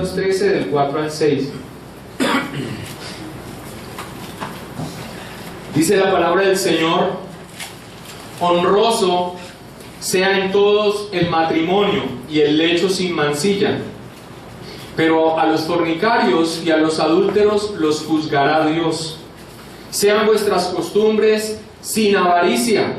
Números 13 del 4 al 6. Dice la palabra del Señor: honroso sea en todos el matrimonio y el lecho sin mancilla, pero a los fornicarios y a los adúlteros los juzgará Dios. Sean vuestras costumbres sin avaricia,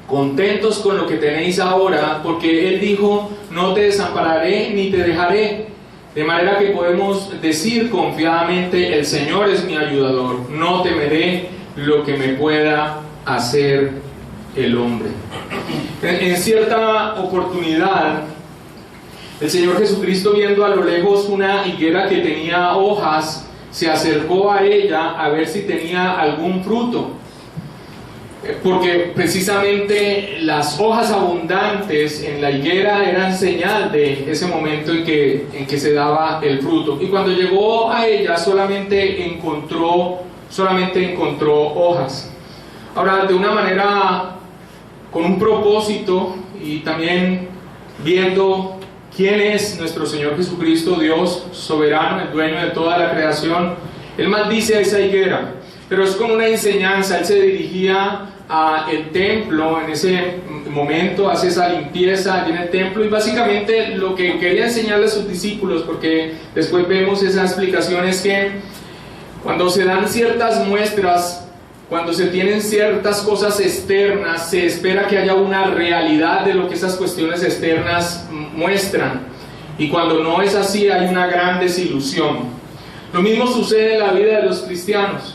contentos con lo que tenéis ahora, porque Él dijo: no te desampararé ni te dejaré. De manera que podemos decir confiadamente: el Señor es mi ayudador, no temeré lo que me pueda hacer el hombre. En cierta oportunidad, el Señor Jesucristo, viendo a lo lejos una higuera que tenía hojas, se acercó a ella a ver si tenía algún fruto, porque precisamente las hojas abundantes en la higuera eran señal de ese momento en que se daba el fruto. Y cuando llegó a ella solamente encontró hojas. Ahora, de una manera, con un propósito, y también viendo quién es nuestro Señor Jesucristo, Dios soberano, el dueño de toda la creación, Él maldice a esa higuera, pero es con una enseñanza. Él se dirigía al templo en ese momento, hace esa limpieza allí en el templo, y básicamente lo que quería enseñarle a sus discípulos, porque después vemos esa explicación, es que cuando se dan ciertas muestras, cuando se tienen ciertas cosas externas, se espera que haya una realidad de lo que esas cuestiones externas muestran, y cuando no es así hay una gran desilusión. Lo mismo sucede en la vida de los cristianos.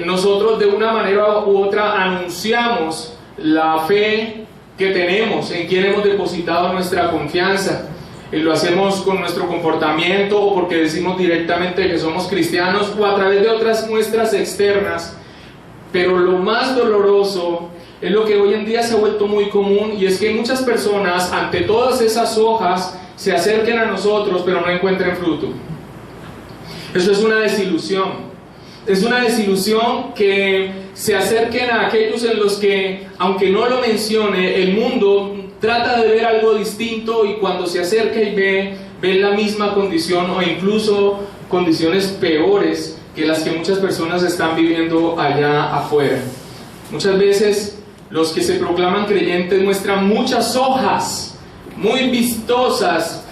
Nosotros de una manera u otra anunciamos la fe que tenemos, en quien hemos depositado nuestra confianza. Lo hacemos con nuestro comportamiento, o porque decimos directamente que somos cristianos, o a través de otras muestras externas. Pero lo más doloroso es lo que hoy en día se ha vuelto muy común, y es que muchas personas, ante todas esas hojas, se acerquen a nosotros pero no encuentren fruto. Eso es una desilusión. Es una desilusión que se acerquen a aquellos en los que, aunque no lo mencione, el mundo trata de ver algo distinto, y cuando se acerca y ve la misma condición, o incluso condiciones peores que las que muchas personas están viviendo allá afuera. Muchas veces los que se proclaman creyentes muestran muchas hojas muy vistosas,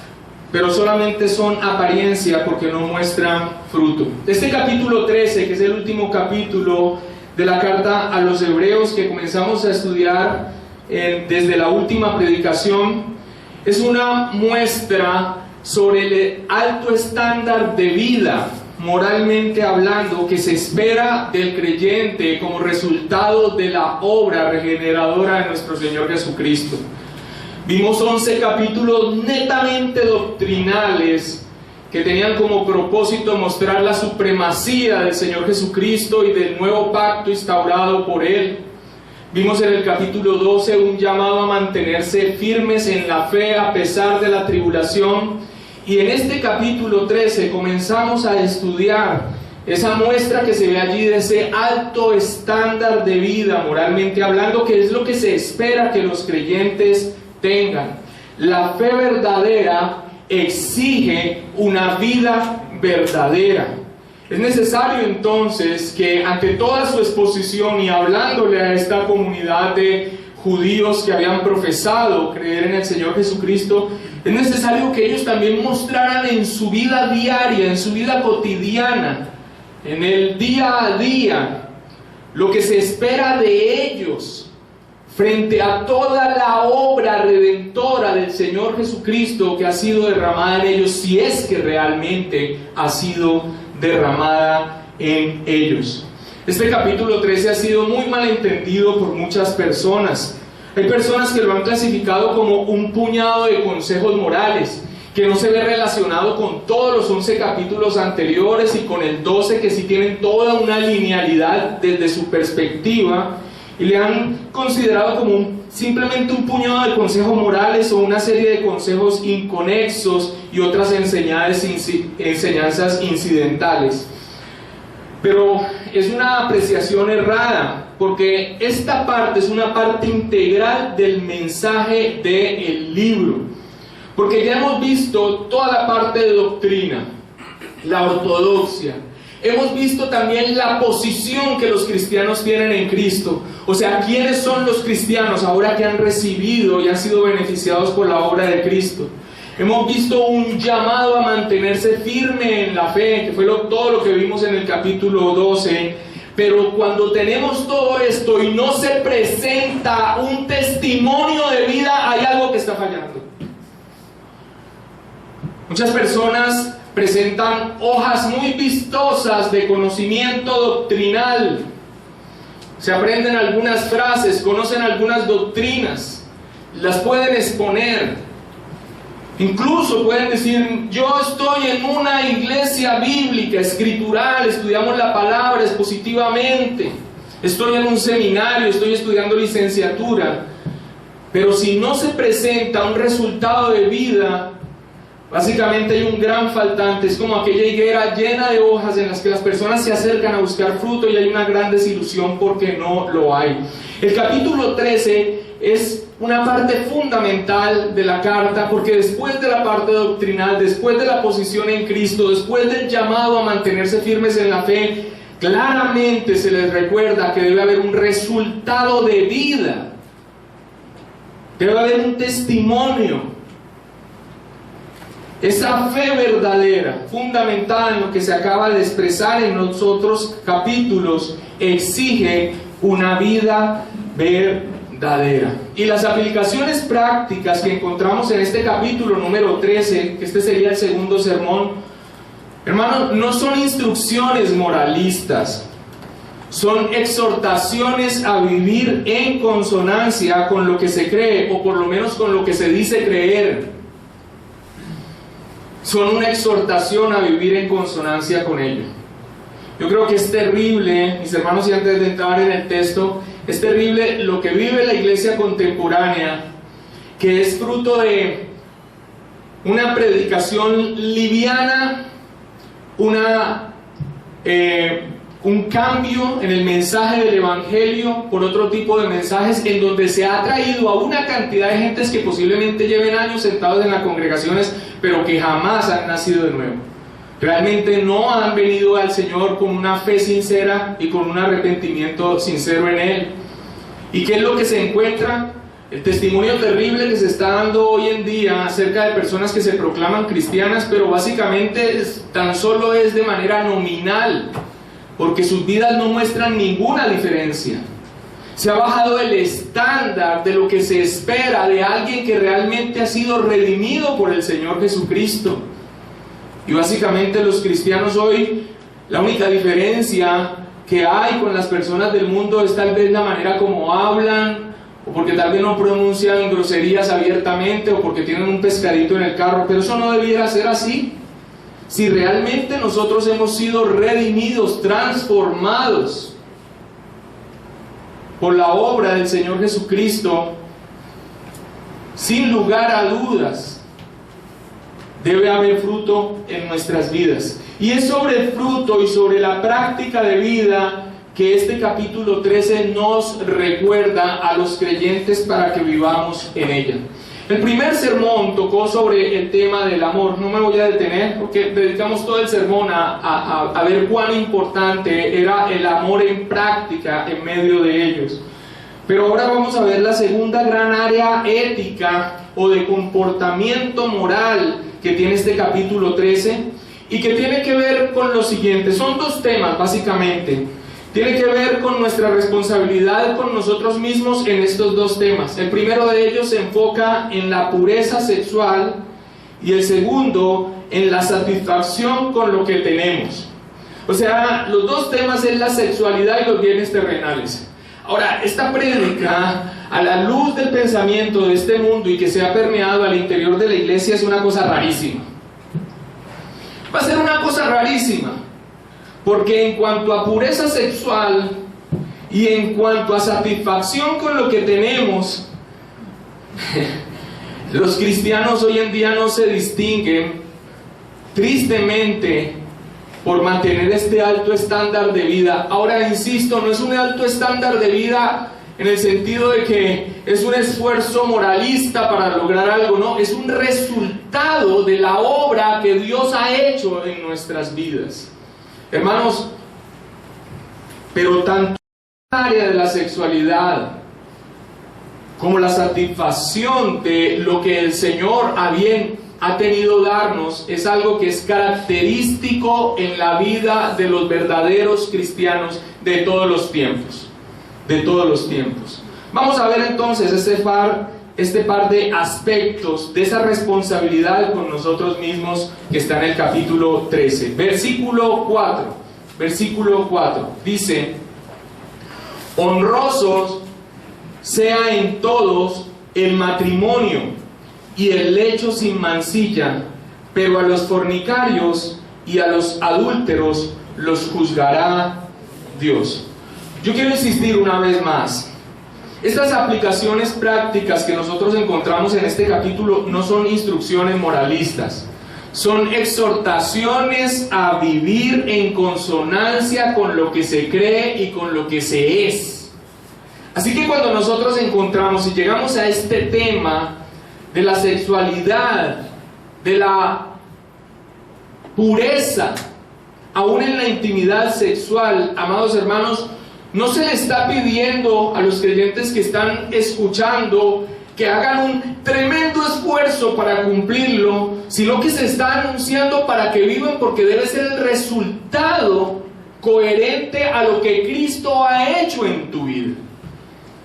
pero solamente son apariencia, porque no muestran fruto. Este capítulo 13, que es el último capítulo de la carta a los Hebreos que comenzamos a estudiar desde la última predicación, es una muestra sobre el alto estándar de vida, moralmente hablando, que se espera del creyente como resultado de la obra regeneradora de nuestro Señor Jesucristo. Vimos 11 capítulos netamente doctrinales que tenían como propósito mostrar la supremacía del Señor Jesucristo y del nuevo pacto instaurado por Él. Vimos en el capítulo 12 un llamado a mantenerse firmes en la fe a pesar de la tribulación, y en este capítulo 13 comenzamos a estudiar esa muestra que se ve allí de ese alto estándar de vida, moralmente hablando, que es lo que se espera que los creyentes tengan. La fe verdadera exige una vida verdadera. Es necesario entonces que, ante toda su exposición y hablándole a esta comunidad de judíos que habían profesado creer en el Señor Jesucristo, es necesario que ellos también mostraran en su vida diaria, en su vida cotidiana, en el día a día, lo que se espera de ellos frente a toda la obra redentora del Señor Jesucristo que ha sido derramada en ellos, si es que realmente ha sido derramada en ellos. Este capítulo 13 ha sido muy mal entendido por muchas personas. Hay personas que lo han clasificado como un puñado de consejos morales, que no se ve relacionado con todos los 11 capítulos anteriores y con el 12, que sí tienen toda una linealidad desde su perspectiva, y le han considerado como simplemente un puñado de consejos morales o una serie de consejos inconexos y otras enseñanzas incidentales. Pero es una apreciación errada, porque esta parte es una parte integral del mensaje del libro. Porque ya hemos visto toda la parte de doctrina, la ortodoxia. Hemos visto también la posición que los cristianos tienen en Cristo. O sea, ¿quiénes son los cristianos ahora que han recibido y han sido beneficiados por la obra de Cristo? Hemos visto un llamado a mantenerse firme en la fe, que fue todo lo que vimos en el capítulo 12. Pero cuando tenemos todo esto y no se presenta un testimonio de vida, hay algo que está fallando. Muchas personas presentan hojas muy vistosas de conocimiento doctrinal. Se aprenden algunas frases, conocen algunas doctrinas, las pueden exponer. Incluso pueden decir, yo estoy en una iglesia bíblica, escritural, estudiamos la palabra expositivamente, estoy en un seminario, estoy estudiando licenciatura. Pero si no se presenta un resultado de vida, básicamente hay un gran faltante. Es como aquella higuera llena de hojas en las que las personas se acercan a buscar fruto y hay una gran desilusión porque no lo hay. El capítulo 13 es una parte fundamental de la carta, porque después de la parte doctrinal, después de la posición en Cristo, después del llamado a mantenerse firmes en la fe, claramente se les recuerda que debe haber un resultado de vida, debe haber un testimonio. Esa fe verdadera, fundamentada en lo que se acaba de expresar en los otros capítulos, exige una vida verdadera. Y las aplicaciones prácticas que encontramos en este capítulo número 13, que este sería el segundo sermón, hermanos, no son instrucciones moralistas, son exhortaciones a vivir en consonancia con lo que se cree, o por lo menos con lo que se dice creer. Son una exhortación a vivir en consonancia con ello. Yo creo que es terrible, mis hermanos, y antes de entrar en el texto, es terrible lo que vive la iglesia contemporánea, que es fruto de una predicación liviana, un cambio en el mensaje del evangelio por otro tipo de mensajes, en donde se ha traído a una cantidad de gentes que posiblemente lleven años sentados en las congregaciones, pero que jamás han nacido de nuevo. Realmente no han venido al Señor con una fe sincera y con un arrepentimiento sincero en Él. ¿Y qué es lo que se encuentra? El testimonio terrible que se está dando hoy en día acerca de personas que se proclaman cristianas, pero básicamente tan solo es de manera nominal, porque sus vidas no muestran ninguna diferencia. Se ha bajado el estándar de lo que se espera de alguien que realmente ha sido redimido por el Señor Jesucristo. Y básicamente los cristianos hoy, la única diferencia que hay con las personas del mundo es tal vez la manera como hablan, o porque tal vez no pronuncian groserías abiertamente, o porque tienen un pescadito en el carro, pero eso no debiera ser así. Si realmente nosotros hemos sido redimidos, transformados por la obra del Señor Jesucristo, sin lugar a dudas, debe haber fruto en nuestras vidas. Y es sobre el fruto y sobre la práctica de vida que este capítulo 13 nos recuerda a los creyentes para que vivamos en ella. El primer sermón tocó sobre el tema del amor. No me voy a detener porque dedicamos todo el sermón a ver cuán importante era el amor en práctica en medio de ellos. Pero ahora vamos a ver la segunda gran área ética o de comportamiento moral que tiene este capítulo 13 y que tiene que ver con lo siguiente. Son dos temas básicamente. Tiene que ver con nuestra responsabilidad con nosotros mismos en estos dos temas. El primero de ellos se enfoca en la pureza sexual y el segundo en la satisfacción con lo que tenemos. O sea, los dos temas es la sexualidad y los bienes terrenales. Ahora, esta prédica, a la luz del pensamiento de este mundo y que se ha permeado al interior de la iglesia, es una cosa rarísima. Va a ser una cosa rarísima, porque en cuanto a pureza sexual y en cuanto a satisfacción con lo que tenemos, los cristianos hoy en día no se distinguen, tristemente, por mantener este alto estándar de vida. Ahora insisto, no es un alto estándar de vida en el sentido de que es un esfuerzo moralista para lograr algo, no, es un resultado de la obra que Dios ha hecho en nuestras vidas. Hermanos, pero tanto en el área de la sexualidad como la satisfacción de lo que el Señor a bien ha tenido darnos es algo que es característico en la vida de los verdaderos cristianos de todos los tiempos. De todos los tiempos. Vamos a ver entonces este par de aspectos de esa responsabilidad con nosotros mismos que está en el capítulo 13. Versículo 4. Versículo 4. Dice: honrosos sea en todos el matrimonio y el lecho sin mancilla, pero a los fornicarios y a los adúlteros los juzgará Dios. Yo quiero insistir una vez más. Estas aplicaciones prácticas que nosotros encontramos en este capítulo no son instrucciones moralistas, son exhortaciones a vivir en consonancia con lo que se cree y con lo que se es. Así que cuando nosotros encontramos y llegamos a este tema de la sexualidad, de la pureza, aún en la intimidad sexual, amados hermanos, no se le está pidiendo a los creyentes que están escuchando que hagan un tremendo esfuerzo para cumplirlo, sino que se está anunciando para que vivan, porque debe ser el resultado coherente a lo que Cristo ha hecho en tu vida,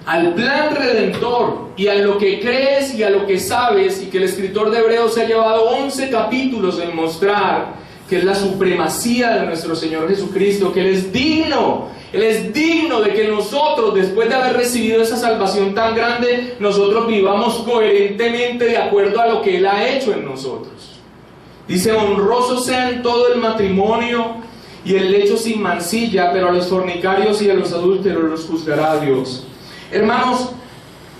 al plan redentor y a lo que crees y a lo que sabes, y que el escritor de Hebreos se ha llevado 11 capítulos en mostrar que es la supremacía de nuestro Señor Jesucristo, que Él es digno de que nosotros, después de haber recibido esa salvación tan grande, nosotros vivamos coherentemente de acuerdo a lo que Él ha hecho en nosotros. Dice: honroso sea en todo el matrimonio y el lecho sin mancilla, pero a los fornicarios y a los adúlteros los juzgará Dios. Hermanos,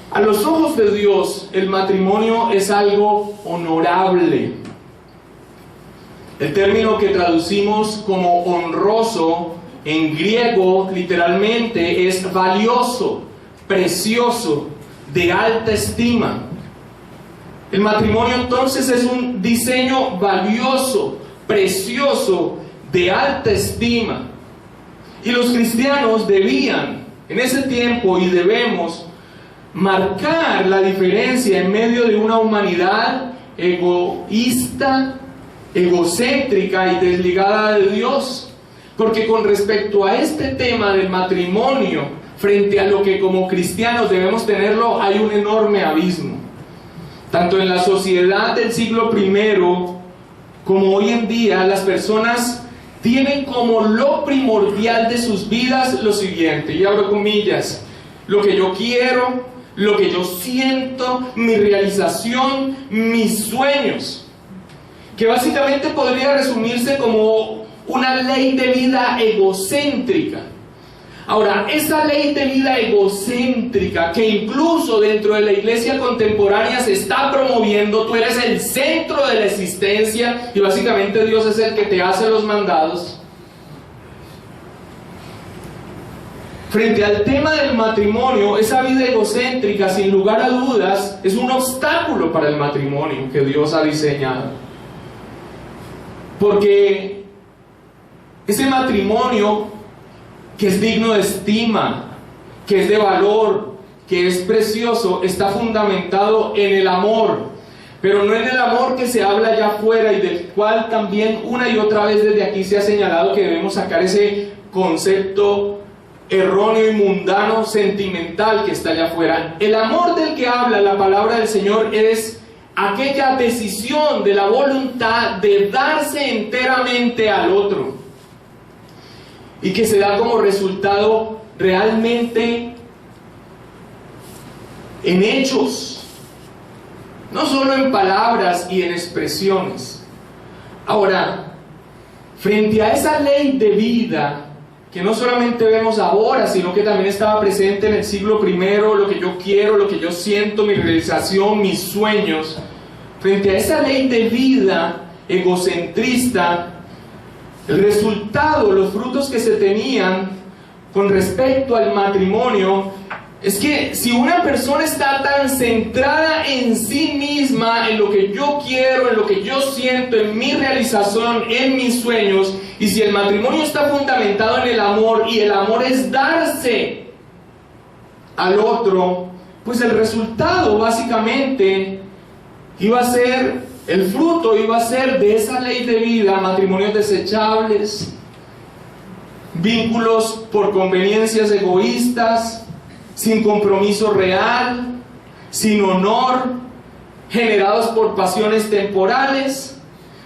a los ojos de Dios el matrimonio es algo honorable. El término que traducimos como honroso en griego literalmente es valioso, precioso, de alta estima. El matrimonio entonces es un diseño valioso, precioso, de alta estima. Y los cristianos debían, en ese tiempo, y debemos marcar la diferencia en medio de una humanidad egoísta, egocéntrica y desligada de Dios. Porque con respecto a este tema del matrimonio, frente a lo que como cristianos debemos tenerlo, hay un enorme abismo. Tanto en la sociedad del siglo I como hoy en día, las personas tienen como lo primordial de sus vidas lo siguiente, y abro comillas: lo que yo quiero, lo que yo siento, mi realización, mis sueños. Que básicamente podría resumirse como una ley de vida egocéntrica. Ahora, esa ley de vida egocéntrica que incluso dentro de la iglesia contemporánea se está promoviendo, tú eres el centro de la existencia y básicamente Dios es el que te hace los mandados. Frente al tema del matrimonio, esa vida egocéntrica, sin lugar a dudas, es un obstáculo para el matrimonio que Dios ha diseñado. Porque ese matrimonio que es digno de estima, que es de valor, que es precioso, está fundamentado en el amor, pero no en el amor que se habla allá afuera y del cual también una y otra vez desde aquí se ha señalado que debemos sacar ese concepto erróneo y mundano, sentimental que está allá afuera. El amor del que habla la palabra del Señor es aquella decisión de la voluntad de darse enteramente al otro, y que se da como resultado realmente en hechos, no solo en palabras y en expresiones. Ahora, frente a esa ley de vida que no solamente vemos ahora, sino que también estaba presente en el siglo I, lo que yo quiero, lo que yo siento, mi realización, mis sueños, frente a esa ley de vida egocentrista, el resultado, los frutos que se tenían con respecto al matrimonio es que si una persona está tan centrada en sí misma, en lo que yo quiero, en lo que yo siento, en mi realización, en mis sueños, y si el matrimonio está fundamentado en el amor, y el amor es darse al otro, pues el resultado básicamente iba a ser, el fruto iba a ser de esa ley de vida, matrimonios desechables, vínculos por conveniencias egoístas, sin compromiso real, sin honor, generados por pasiones temporales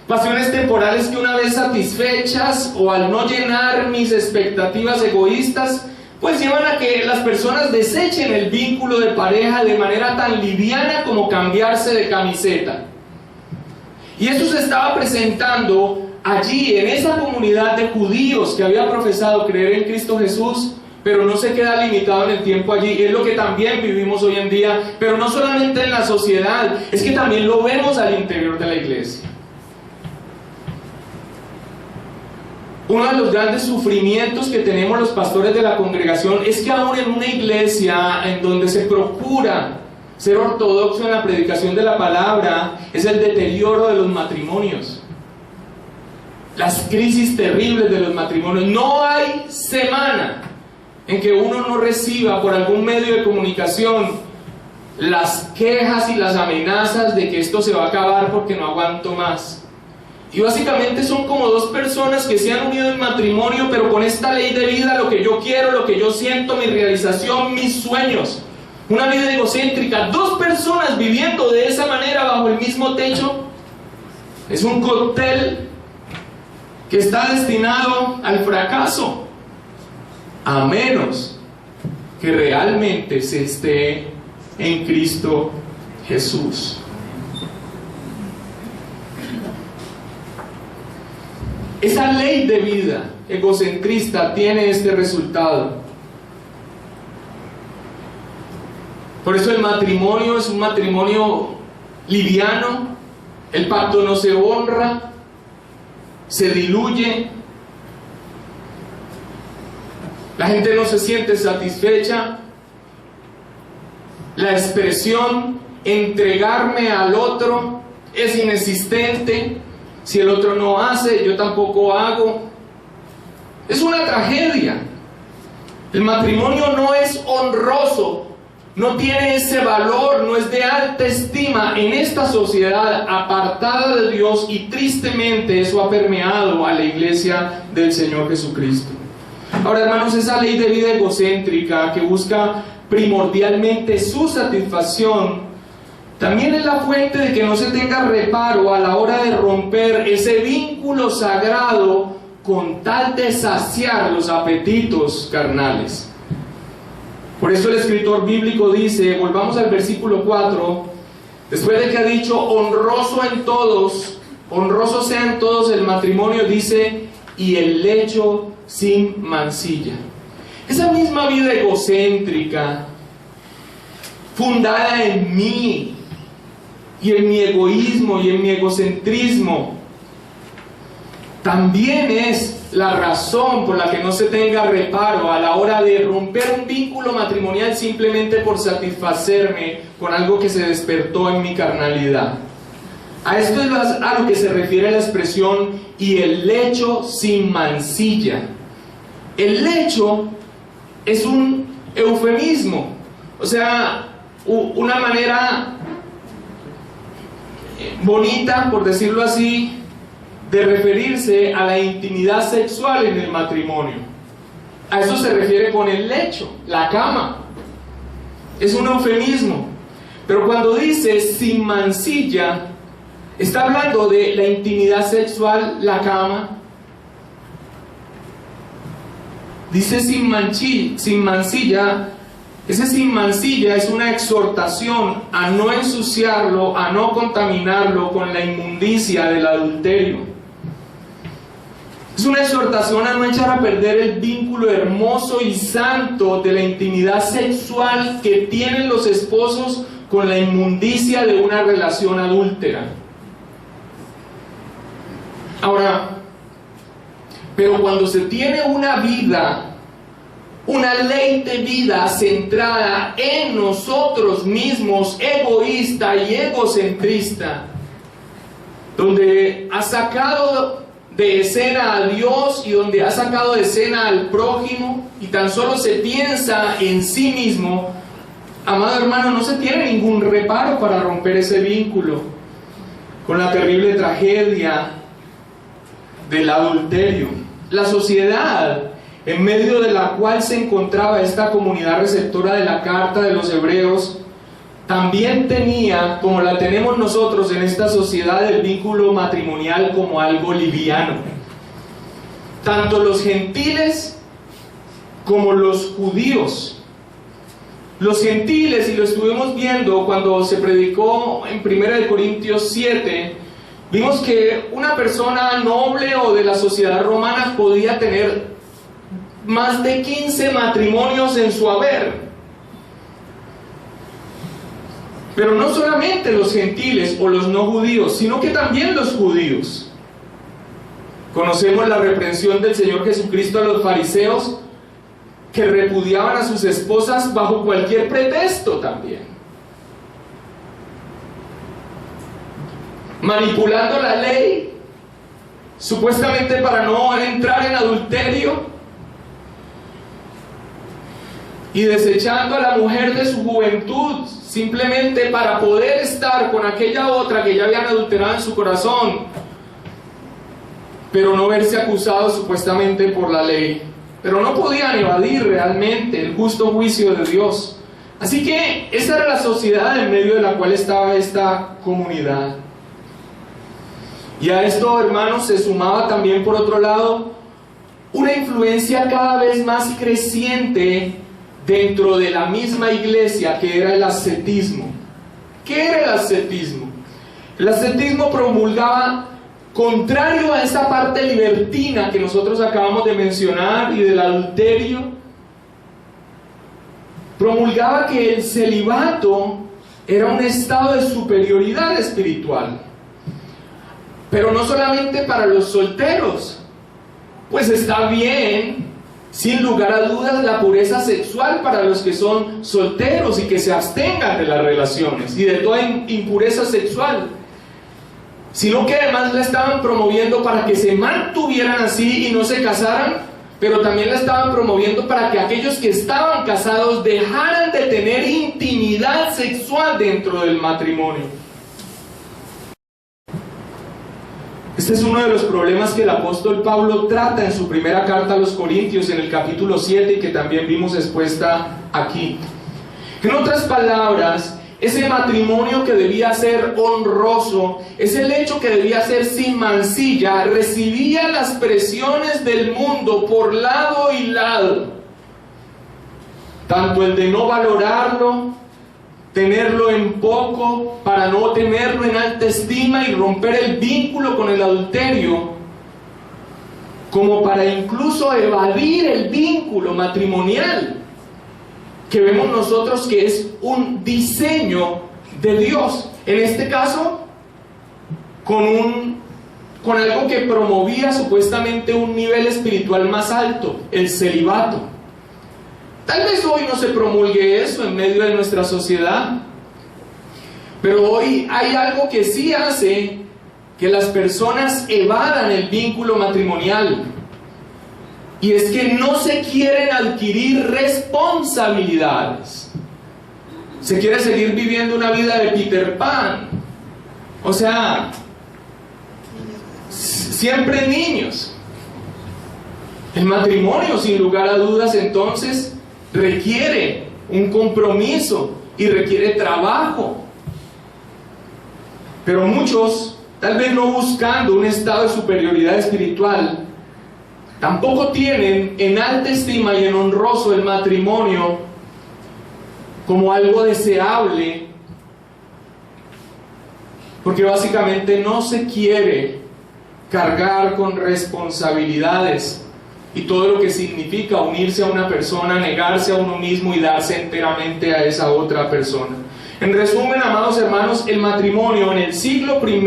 que una vez satisfechas o al no llenar mis expectativas egoístas, pues llevan a que las personas desechen el vínculo de pareja de manera tan liviana como cambiarse de camiseta. Y eso se estaba presentando allí, en esa comunidad de judíos que había profesado creer en Cristo Jesús, pero no se queda limitado en el tiempo allí. Es lo que también vivimos hoy en día, pero no solamente en la sociedad, es que también lo vemos al interior de la iglesia. Uno de los grandes sufrimientos que tenemos los pastores de la congregación es que aún en una iglesia en donde se procura ser ortodoxo en la predicación de la palabra, es el deterioro de los matrimonios, las crisis terribles de los matrimonios. No hay semana en que uno no reciba por algún medio de comunicación las quejas y las amenazas de que esto se va a acabar porque no aguanto más. Y básicamente son como dos personas que se han unido en matrimonio, pero con esta ley de vida, lo que yo quiero, lo que yo siento, mi realización, mis sueños. Una vida egocéntrica, dos personas viviendo de esa manera bajo el mismo techo. Es un cóctel que está destinado al fracaso, a menos que realmente se esté en Cristo Jesús. Esa ley de vida egocentrista tiene este resultado. Por eso el matrimonio es un matrimonio liviano, el pacto no se honra, se diluye, la gente no se siente satisfecha, la expresión entregarme al otro es inexistente. Si el otro no hace, yo tampoco hago. Es una tragedia. El matrimonio no es honroso, no tiene ese valor, no es de alta estima en esta sociedad apartada de Dios, y tristemente eso ha permeado a la iglesia del Señor Jesucristo. Ahora, hermanos, esa ley de vida egocéntrica que busca primordialmente su satisfacción también es la fuente de que no se tenga reparo a la hora de romper ese vínculo sagrado con tal de saciar los apetitos carnales. Por eso el escritor bíblico dice, volvamos al versículo 4, después de que ha dicho honroso sea en todos el matrimonio, dice, y el lecho sin mancilla. Esa misma vida egocéntrica, fundada en mí, y en mi egoísmo y en mi egocentrismo, también es la razón por la que no se tenga reparo a la hora de romper un vínculo matrimonial simplemente por satisfacerme con algo que se despertó en mi carnalidad. A esto es a lo que se refiere la expresión y el lecho sin mancilla. El lecho es un eufemismo, o sea, una manera bonita, por decirlo así, de referirse a la intimidad sexual en el matrimonio. A eso se refiere con el lecho, la cama. Es un eufemismo. Pero cuando dice sin mancilla, está hablando de la intimidad sexual, la cama. Dice sin mancilla. Ese sin mancilla es una exhortación a no ensuciarlo, a no contaminarlo con la inmundicia del adulterio. Es una exhortación a no echar a perder el vínculo hermoso y santo de la intimidad sexual que tienen los esposos con la inmundicia de una relación adúltera. Ahora, pero cuando se tiene una vida una ley de vida centrada en nosotros mismos, egoísta y egocentrista, donde ha sacado de escena a Dios y donde ha sacado de escena al prójimo y tan solo se piensa en sí mismo. Amado hermano, no se tiene ningún reparo para romper ese vínculo con la terrible tragedia del adulterio. La sociedad en medio de la cual se encontraba esta comunidad receptora de la carta de los Hebreos también tenía, como la tenemos nosotros en esta sociedad, el vínculo matrimonial como algo liviano. Tanto los gentiles como los judíos. Los gentiles, y lo estuvimos viendo cuando se predicó en 1 Corintios 7, vimos que una persona noble o de la sociedad romana podía tener más de 15 matrimonios en su haber. Pero no solamente los gentiles o los no judíos, sino que también los judíos. Conocemos la reprensión del Señor Jesucristo a los fariseos, que repudiaban a sus esposas bajo cualquier pretexto también, manipulando la ley, supuestamente para no entrar en adulterio, y desechando a la mujer de su juventud, simplemente para poder estar con aquella otra que ya habían adulterado en su corazón, pero no verse acusados supuestamente por la ley. Pero no podían evadir realmente el justo juicio de Dios. Así que esa era la sociedad en medio de la cual estaba esta comunidad. Y a esto, hermanos, se sumaba también, por otro lado, una influencia cada vez más creciente dentro de la misma iglesia, que era el ascetismo. ¿Qué era el ascetismo? El ascetismo promulgaba, contrario a esa parte libertina que nosotros acabamos de mencionar y del adulterio, promulgaba que el celibato era un estado de superioridad espiritual. Pero no solamente para los solteros, pues está bien, sin lugar a dudas, la pureza sexual para los que son solteros y que se abstengan de las relaciones y de toda impureza sexual, sino que además la estaban promoviendo para que se mantuvieran así y no se casaran, pero también la estaban promoviendo para que aquellos que estaban casados dejaran de tener intimidad sexual dentro del matrimonio. Este es uno de los problemas que el apóstol Pablo trata en su primera carta a los Corintios, en el capítulo 7, y que también vimos expuesta aquí. En otras palabras, ese matrimonio que debía ser honroso, ese lecho que debía ser sin mancilla, recibía las presiones del mundo por lado y lado. Tanto el de no valorarlo, tenerlo en poco, para no tenerlo en alta estima y romper el vínculo con el adulterio, como para incluso evadir el vínculo matrimonial, que vemos nosotros que es un diseño de Dios, en este caso con algo que promovía supuestamente un nivel espiritual más alto, el celibato. Tal vez hoy no se promulgue eso en medio de nuestra sociedad, pero hoy hay algo que sí hace que las personas evadan el vínculo matrimonial, y es que no se quieren adquirir responsabilidades. Se quiere seguir viviendo una vida de Peter Pan, o sea, siempre niños. El matrimonio, sin lugar a dudas, entonces requiere un compromiso y requiere trabajo. Pero muchos, tal vez no buscando un estado de superioridad espiritual, tampoco tienen en alta estima y en honroso el matrimonio como algo deseable, porque básicamente no se quiere cargar con responsabilidades y todo lo que significa unirse a una persona, negarse a uno mismo y darse enteramente a esa otra persona. En resumen, amados hermanos, el matrimonio en el siglo I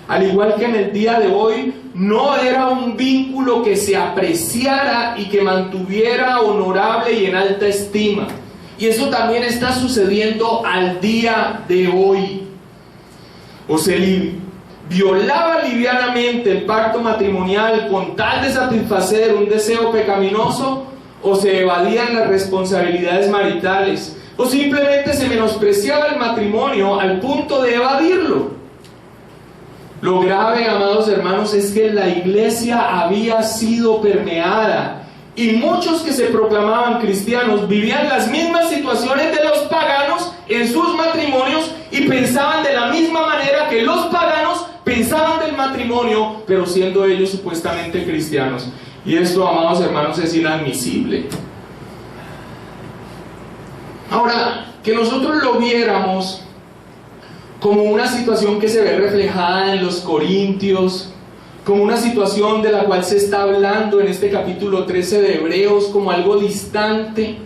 al igual que en el día de hoy, no era un vínculo que se apreciara y que mantuviera honorable y en alta estima. Y eso también está sucediendo al día de hoy. O se violaba livianamente el pacto matrimonial con tal de satisfacer un deseo pecaminoso, o se evadían las responsabilidades maritales, o simplemente se menospreciaba el matrimonio al punto de evadirlo. Lo grave, amados hermanos, es que la iglesia había sido permeada y muchos que se proclamaban cristianos vivían las mismas situaciones de los paganos en sus matrimonios y pensaban de la misma manera que los paganos pensaban del matrimonio, pero siendo ellos supuestamente cristianos. Y esto, amados hermanos, es inadmisible. Ahora, que nosotros lo viéramos como una situación que se ve reflejada en los Corintios, como una situación de la cual se está hablando en este capítulo 13 de Hebreos, como algo distante,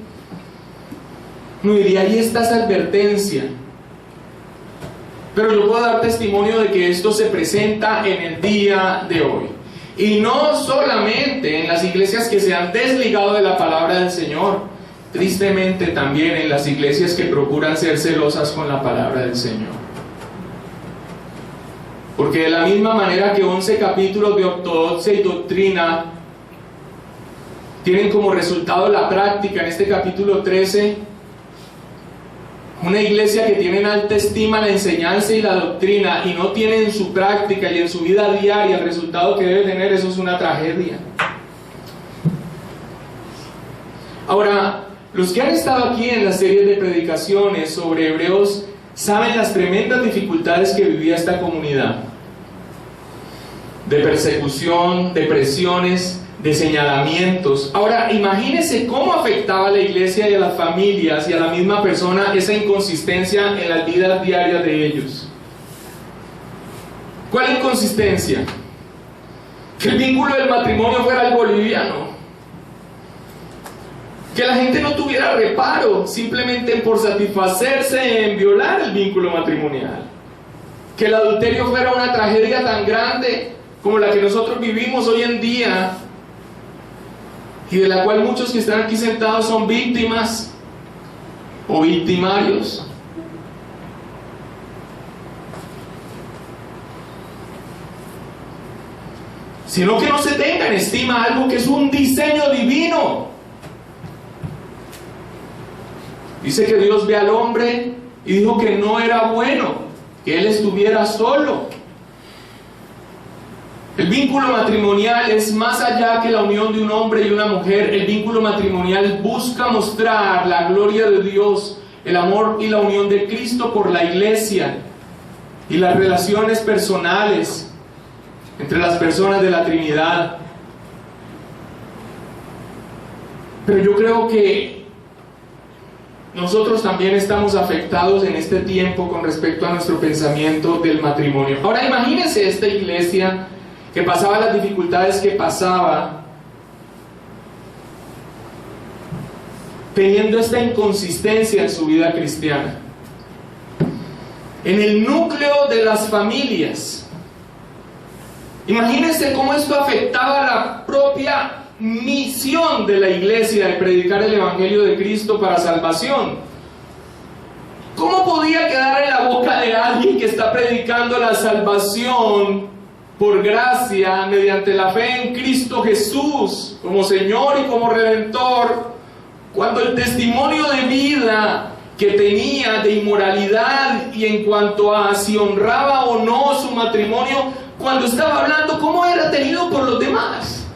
no diría, ahí está esa advertencia. Pero yo puedo dar testimonio de que esto se presenta en el día de hoy. Y no solamente en las iglesias que se han desligado de la palabra del Señor, tristemente también en las iglesias que procuran ser celosas con la palabra del Señor. Porque de la misma manera que 11 capítulos de ortodoxia y doctrina tienen como resultado la práctica, en este capítulo 13, una iglesia que tiene en alta estima la enseñanza y la doctrina y no tiene en su práctica y en su vida diaria el resultado que debe tener, eso es una tragedia. Ahora, los que han estado aquí en las series de predicaciones sobre Hebreos saben las tremendas dificultades que vivía esta comunidad, de persecución, de presiones, de señalamientos. Ahora, imagínense cómo afectaba a la iglesia y a las familias y a la misma persona esa inconsistencia en las vidas diarias de ellos. ¿Cuál inconsistencia? Que el vínculo del matrimonio fuera algo liviano, que la gente no tuviera reparo simplemente por satisfacerse en violar el vínculo matrimonial, que el adulterio fuera una tragedia tan grande como la que nosotros vivimos hoy en día y de la cual muchos que están aquí sentados son víctimas o victimarios. Sino que no se tenga en estima algo que es un diseño divino. Dice que Dios ve al hombre y dijo que no era bueno que él estuviera solo. El vínculo matrimonial es más allá que la unión de un hombre y una mujer. El vínculo matrimonial busca mostrar la gloria de Dios, el amor y la unión de Cristo por la iglesia y las relaciones personales entre las personas de la Trinidad. Pero yo creo que nosotros también estamos afectados en este tiempo con respecto a nuestro pensamiento del matrimonio. Ahora imagínense esta iglesia que pasaba las dificultades que pasaba, teniendo esta inconsistencia en su vida cristiana. En el núcleo de las familias, imagínense cómo esto afectaba la propia misión de la iglesia de predicar el Evangelio de Cristo para salvación. ¿Cómo podía quedar en la boca de alguien que está predicando la salvación por gracia mediante la fe en Cristo Jesús como Señor y como Redentor, cuando el testimonio de vida que tenía de inmoralidad y en cuanto a si honraba o no su matrimonio, cuando estaba hablando cómo era tenido por los demás?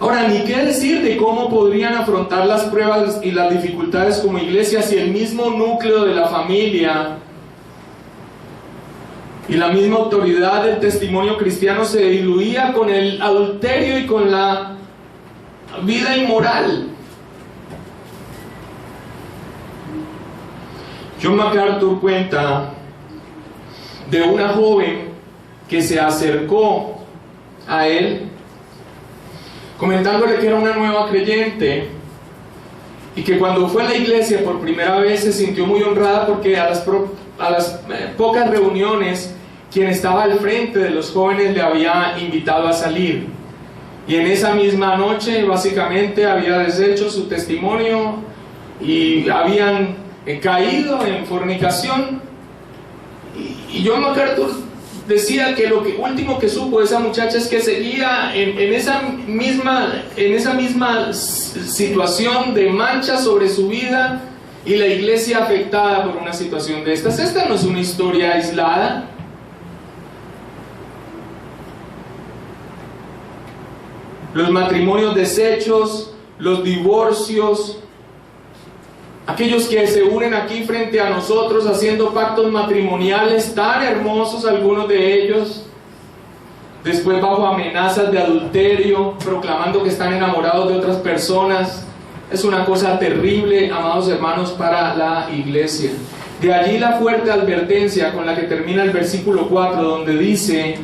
Ahora, ni qué decir de cómo podrían afrontar las pruebas y las dificultades como iglesia si el mismo núcleo de la familia y la misma autoridad del testimonio cristiano se diluía con el adulterio y con la vida inmoral. John MacArthur cuenta de una joven que se acercó a él comentándole que era una nueva creyente y que cuando fue a la iglesia por primera vez se sintió muy honrada porque a las pocas reuniones quien estaba al frente de los jóvenes le había invitado a salir, y en esa misma noche básicamente había deshecho su testimonio y habían caído en fornicación. Y John MacArthur decía que lo último que supo esa muchacha es que seguía en esa misma situación de mancha sobre su vida, y la iglesia afectada por una situación de estas. Esta no es una historia aislada. Los matrimonios deshechos, los divorcios, aquellos que se unen aquí frente a nosotros haciendo pactos matrimoniales tan hermosos, algunos de ellos, después bajo amenazas de adulterio, proclamando que están enamorados de otras personas. Es una cosa terrible, amados hermanos, para la iglesia. De allí la fuerte advertencia con la que termina el versículo 4, donde dice,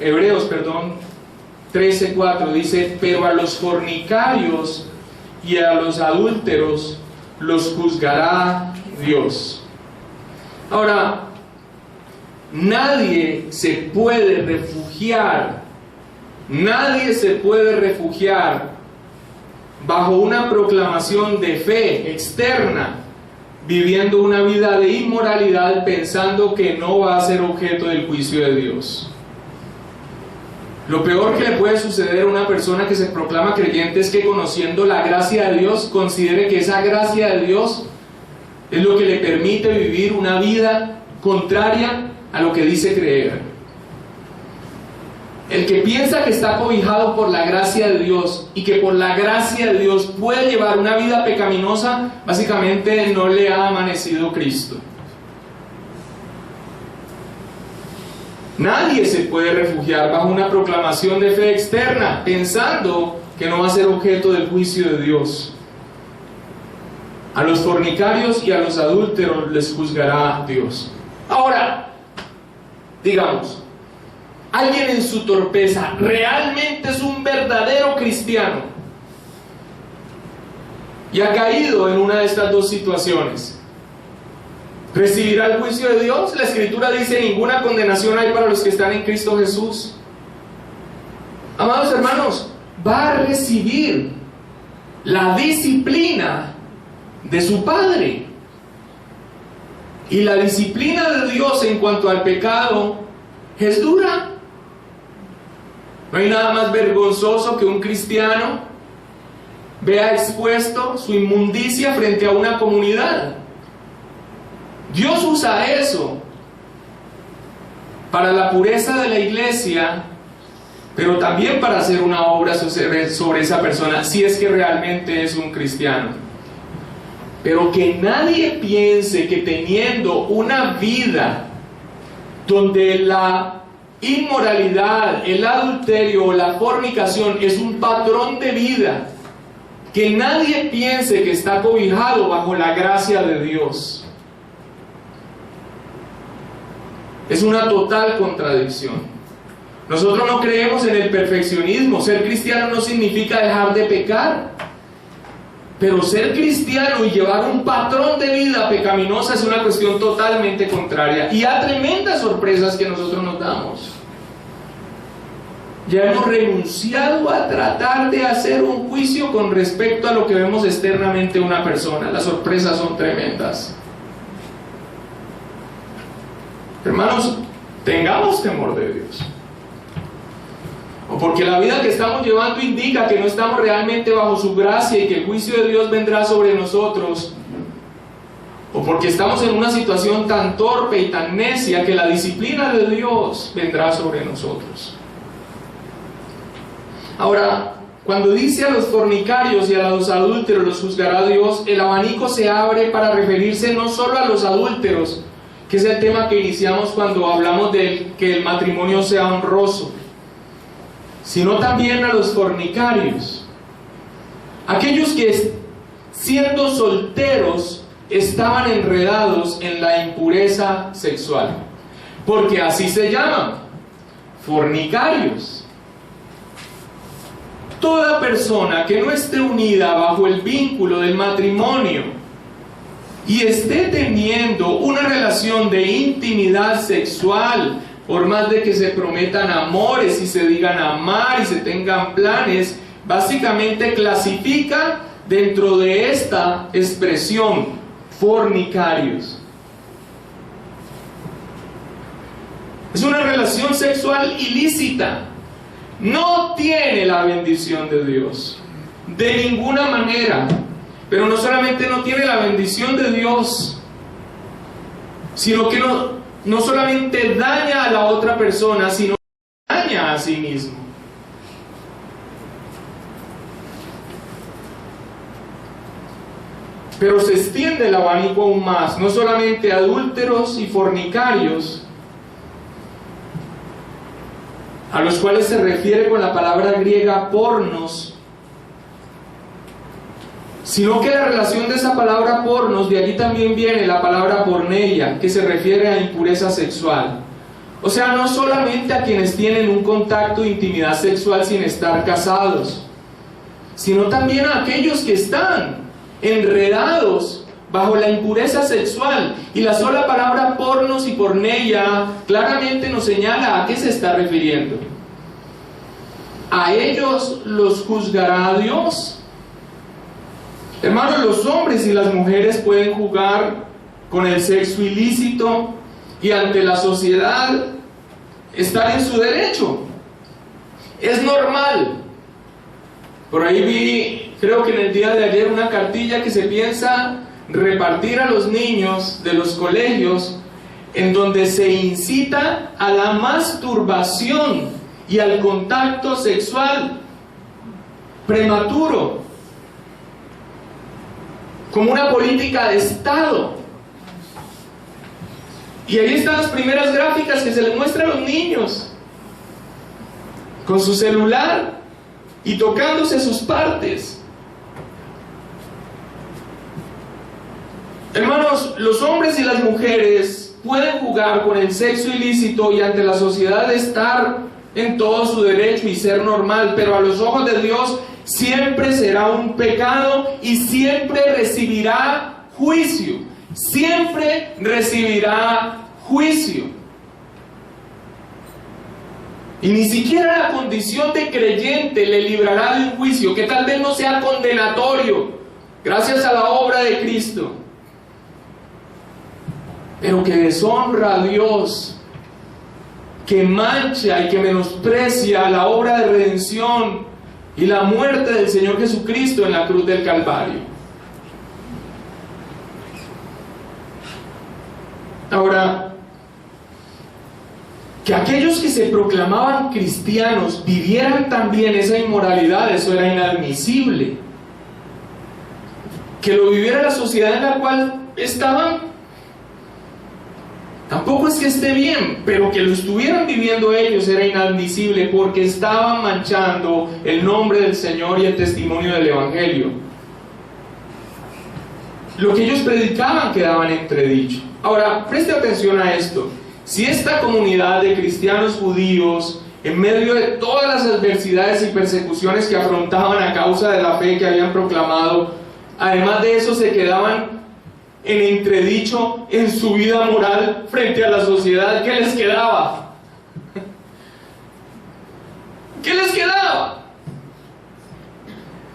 Hebreos 13:4, dice: pero a los fornicarios y a los adúlteros los juzgará Dios. Ahora, nadie se puede refugiar bajo una proclamación de fe externa, viviendo una vida de inmoralidad, pensando que no va a ser objeto del juicio de Dios. Lo peor que le puede suceder a una persona que se proclama creyente es que, conociendo la gracia de Dios, considere que esa gracia de Dios es lo que le permite vivir una vida contraria a lo que dice creer. El que piensa que está cobijado por la gracia de Dios y que por la gracia de Dios puede llevar una vida pecaminosa, básicamente no le ha amanecido Cristo. Nadie se puede refugiar bajo una proclamación de fe externa, pensando que no va a ser objeto del juicio de Dios. A los fornicarios y a los adúlteros les juzgará Dios. Ahora, digamos, alguien en su torpeza realmente es un verdadero cristiano y ha caído en una de estas dos situaciones. ¿Recibirá el juicio de Dios? La Escritura dice: ninguna condenación hay para los que están en Cristo Jesús. Amados hermanos, va a recibir la disciplina de su Padre. Y la disciplina de Dios en cuanto al pecado es dura. No hay nada más vergonzoso que un cristiano vea expuesto su inmundicia frente a una comunidad. Dios usa eso para la pureza de la iglesia, pero también para hacer una obra sobre esa persona, si es que realmente es un cristiano. Pero que nadie piense que teniendo una vida donde la inmoralidad, el adulterio o la fornicación es un patrón de vida, que nadie piense que está cobijado bajo la gracia de Dios. Es una total contradicción. Nosotros no creemos en el perfeccionismo. Ser cristiano no significa dejar de pecar, pero ser cristiano y llevar un patrón de vida pecaminosa es una cuestión totalmente contraria, y a tremendas sorpresas que nosotros nos damos. Ya hemos renunciado a tratar de hacer un juicio con respecto a lo que vemos externamente en una persona. Las sorpresas son tremendas. Hermanos, tengamos temor de Dios. O porque la vida que estamos llevando indica que no estamos realmente bajo su gracia y que el juicio de Dios vendrá sobre nosotros. O porque estamos en una situación tan torpe y tan necia que la disciplina de Dios vendrá sobre nosotros. Ahora, cuando dice a los fornicarios y a los adúlteros los juzgará Dios, el abanico se abre para referirse no solo a los adúlteros, que es el tema que iniciamos cuando hablamos de que el matrimonio sea honroso, sino también a los fornicarios, aquellos que siendo solteros estaban enredados en la impureza sexual, porque así se llaman, fornicarios. Toda persona que no esté unida bajo el vínculo del matrimonio y esté teniendo una relación de intimidad sexual, por más de que se prometan amores y se digan amar y se tengan planes, básicamente clasifica dentro de esta expresión: fornicarios. Es una relación sexual ilícita. No tiene la bendición de Dios, de ninguna manera. Pero no solamente no tiene la bendición de Dios, sino que no solamente daña a la otra persona, sino que daña a sí mismo. Pero se extiende el abanico aún más, no solamente adúlteros y fornicarios, a los cuales se refiere con la palabra griega pornos, sino que la relación de esa palabra pornos, de allí también viene la palabra porneia, que se refiere a impureza sexual. O sea, no solamente a quienes tienen un contacto de intimidad sexual sin estar casados, sino también a aquellos que están enredados bajo la impureza sexual. Y la sola palabra pornos y porneia claramente nos señala a qué se está refiriendo. ¿A ellos los juzgará Dios? Hermanos, los hombres y las mujeres pueden jugar con el sexo ilícito y ante la sociedad estar en su derecho. Es normal. Por ahí vi, creo que en el día de ayer, una cartilla que se piensa repartir a los niños de los colegios, en donde se incita a la masturbación y al contacto sexual prematuro, como una política de Estado. Y ahí están las primeras gráficas que se les muestra a los niños con su celular y tocándose sus partes. Hermanos, los hombres y las mujeres pueden jugar con el sexo ilícito y ante la sociedad estar en todo su derecho y ser normal, pero a los ojos de Dios siempre será un pecado y siempre recibirá juicio. Siempre recibirá juicio. Y ni siquiera la condición de creyente le librará de un juicio que tal vez no sea condenatorio, gracias a la obra de Cristo, pero que deshonra a Dios, que mancha y que menosprecia la obra de redención y la muerte del Señor Jesucristo en la cruz del Calvario. Ahora, que aquellos que se proclamaban cristianos vivieran también esa inmoralidad, eso era inadmisible. Que lo viviera la sociedad en la cual estaban, tampoco es que esté bien, pero que lo estuvieran viviendo ellos era inadmisible, porque estaban manchando el nombre del Señor y el testimonio del Evangelio. Lo que ellos predicaban quedaba en entredicho. Ahora, preste atención a esto. Si esta comunidad de cristianos judíos, en medio de todas las adversidades y persecuciones que afrontaban a causa de la fe que habían proclamado, además de eso se quedaban en entredicho en su vida moral frente a la sociedad, ¿qué les quedaba? ¿Qué les quedaba?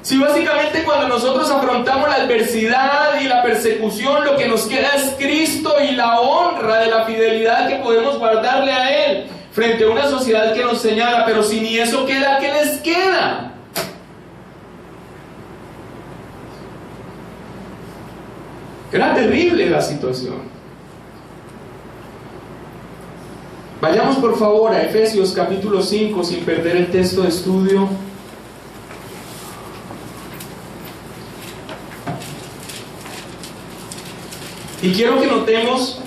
Si básicamente cuando nosotros afrontamos la adversidad y la persecución, lo que nos queda es Cristo y la honra de la fidelidad que podemos guardarle a Él frente a una sociedad que nos señala, pero si ni eso queda, ¿qué les queda? Era terrible la situación. Vayamos por favor a Efesios capítulo 5 sin perder el texto de estudio. Y quiero que notemos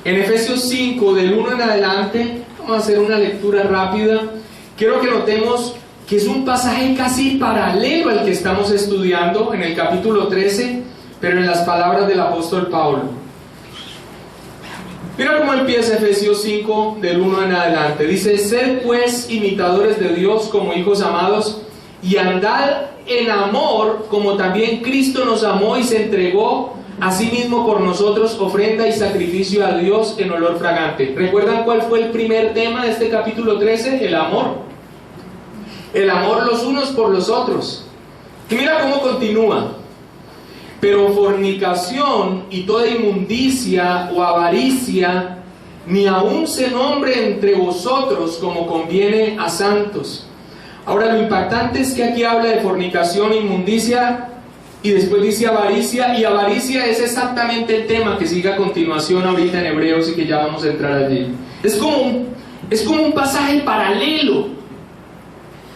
en Efesios 5, del 1 en adelante, vamos a hacer una lectura rápida. Quiero que notemos que es un pasaje casi paralelo al que estamos estudiando en el capítulo 13, pero en las palabras del apóstol Pablo. Mira cómo empieza Efesios 5 del 1 en adelante. Dice: sed pues imitadores de Dios como hijos amados, y andad en amor como también Cristo nos amó y se entregó a sí mismo por nosotros, ofrenda y sacrificio a Dios en olor fragante. ¿Recuerdan cuál fue el primer tema de este capítulo 13? El amor. El amor los unos por los otros. Y mira cómo continúa: pero fornicación y toda inmundicia o avaricia ni aun se nombre entre vosotros como conviene a santos. Ahora, lo impactante es que aquí habla de fornicación, inmundicia, y después dice avaricia, y avaricia es exactamente el tema que sigue a continuación ahorita en Hebreos y que ya vamos a entrar allí. Es como un pasaje paralelo.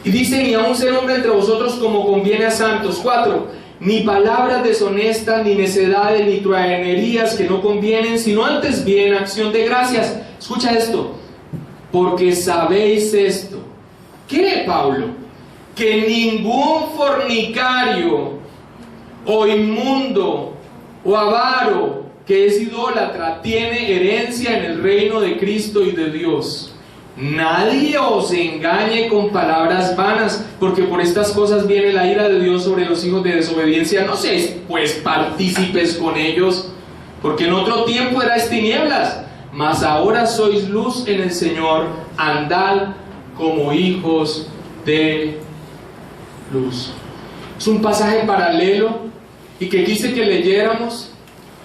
Y dice: ni aun se nombre entre vosotros como conviene a santos. 4. Ni palabras deshonestas, ni necedades, ni truhanerías que no convienen, sino antes bien acción de gracias. Escucha esto: porque sabéis esto. ¿Qué, Pablo? Que ningún fornicario, o inmundo, o avaro, que es idólatra, tiene herencia en el reino de Cristo y de Dios. Nadie os engañe con palabras vanas, porque por estas cosas viene la ira de Dios sobre los hijos de desobediencia. No seáis pues partícipes con ellos, porque en otro tiempo erais tinieblas, mas ahora sois luz en el Señor. Andad como hijos de luz. Es un pasaje paralelo y que quise que leyéramos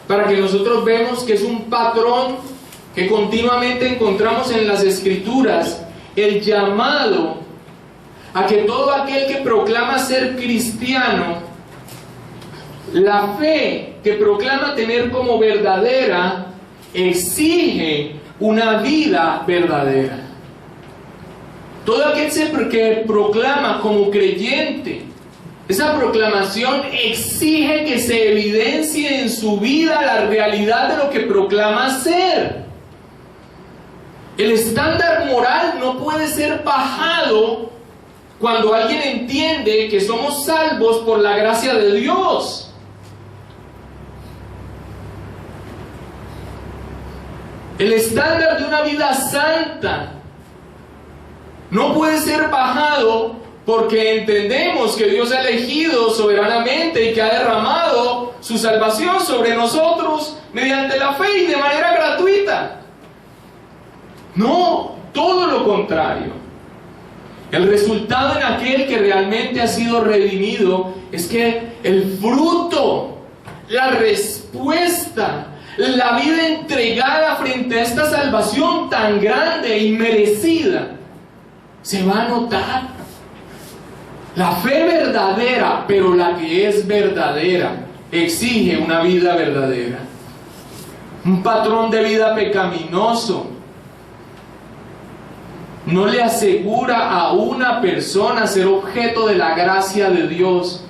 para que nosotros vemos que es un patrón que continuamente encontramos en las Escrituras, el llamado a que todo aquel que proclama ser cristiano, la fe que proclama tener como verdadera, exige una vida verdadera. Todo aquel que proclama como creyente, esa proclamación exige que se evidencie en su vida la realidad de lo que proclama ser. El estándar moral no puede ser bajado cuando alguien entiende que somos salvos por la gracia de Dios. El estándar de una vida santa no puede ser bajado porque entendemos que Dios ha elegido soberanamente y que ha derramado su salvación sobre nosotros mediante la fe y de manera gratuita. No, todo lo contrario. El resultado en aquel que realmente ha sido redimido es que el fruto, la respuesta, la vida entregada frente a esta salvación tan grande e inmerecida, se va a notar. La fe verdadera, pero la que es verdadera, exige una vida verdadera. Un patrón de vida pecaminoso no le asegura a una persona ser objeto de la gracia de Dios,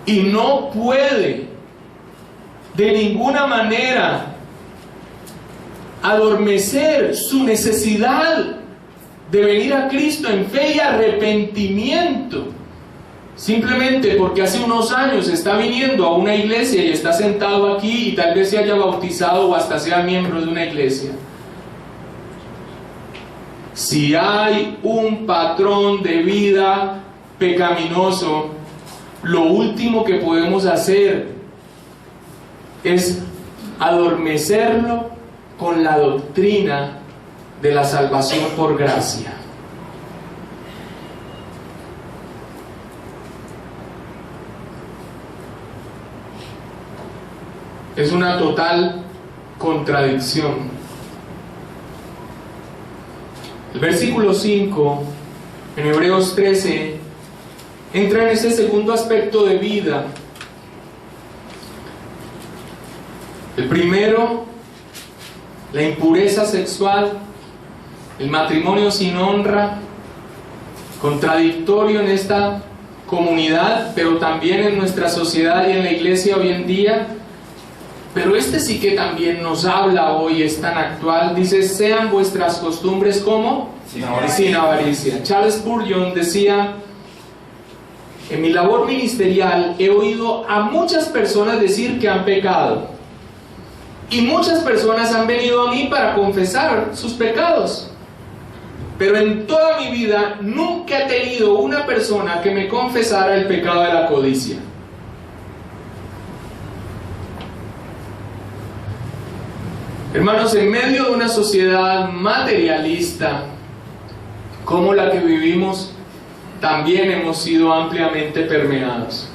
y no puede de ninguna manera adormecer su necesidad de venir a Cristo en fe y arrepentimiento, simplemente porque hace unos años está viniendo a una iglesia y está sentado aquí y tal vez se haya bautizado o hasta sea miembro de una iglesia. Si hay un patrón de vida pecaminoso, lo último que podemos hacer es adormecerlo con la doctrina de la salvación por gracia. Es una total contradicción. El versículo 5 en Hebreos 13 entra en ese segundo aspecto de vida. El primero, la impureza sexual, el matrimonio sin honra, contradictorio en esta comunidad, pero también en nuestra sociedad y en la iglesia hoy en día. Pero este sí que también nos habla hoy, es tan actual. Dice: sean vuestras costumbres como sin avaricia. Charles Spurgeon decía: en mi labor ministerial he oído a muchas personas decir que han pecado, Y muchas personas han venido a mí para confesar sus pecados. Pero en toda mi vida nunca he tenido una persona que me confesara el pecado de la codicia. Hermanos, en medio de una sociedad materialista como la que vivimos, también hemos sido ampliamente permeados